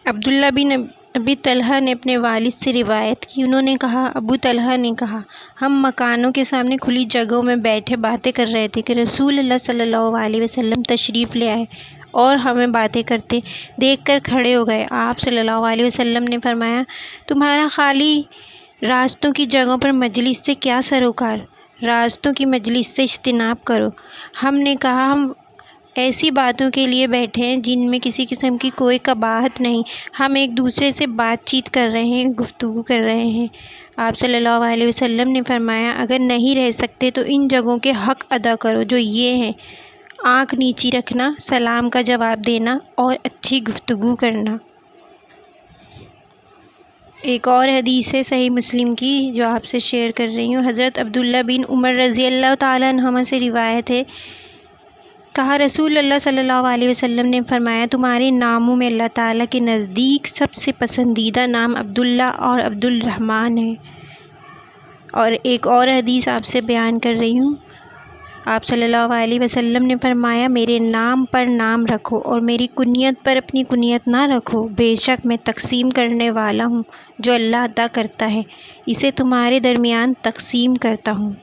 عبداللہ بن ابی طلحہ نے اپنے والد سے روایت کی، انہوں نے کہا، ابو طلحہ نے کہا، ہم مکانوں کے سامنے کھلی جگہوں میں بیٹھے باتیں کر رہے تھے کہ رسول اللہ صلی اللہ علیہ وسلم تشریف لے آئے اور ہمیں باتیں کرتے دیکھ کر کھڑے ہو گئے۔ آپ صلی اللہ علیہ وسلم نے فرمایا، تمہارا خالی راستوں کی جگہوں پر مجلس سے کیا سروکار؟ راستوں کی مجلس سے اجتناب کرو۔ ہم نے کہا، ہم ایسی باتوں کے لیے بیٹھے ہیں جن میں کسی قسم کی کوئی قباحت نہیں، ہم ایک دوسرے سے بات چیت کر رہے ہیں، گفتگو کر رہے ہیں۔ آپ صلی اللہ علیہ وسلم نے فرمایا، اگر نہیں رہ سکتے تو ان جگہوں کے حق ادا کرو جو یہ ہیں: آنکھ نیچی رکھنا، سلام کا جواب دینا اور اچھی گفتگو کرنا۔ ایک اور حدیث ہے صحیح مسلم کی جو آپ سے شیئر کر رہی ہوں۔ حضرت عبداللہ بن عمر رضی اللہ تعالیٰ عنہما سے روایت ہے، کہا، رسول اللہ صلی اللہ علیہ وسلم نے فرمایا، تمہارے ناموں میں اللہ تعالیٰ کے نزدیک سب سے پسندیدہ نام عبداللہ اور عبد الرحمن ہے۔ اور ایک اور حدیث آپ سے بیان کر رہی ہوں۔ آپ صلی اللہ علیہ وسلم نے فرمایا، میرے نام پر نام رکھو اور میری کنیت پر اپنی کنیت نہ رکھو، بے شک میں تقسیم کرنے والا ہوں، جو اللہ عطا کرتا ہے اسے تمہارے درمیان تقسیم کرتا ہوں۔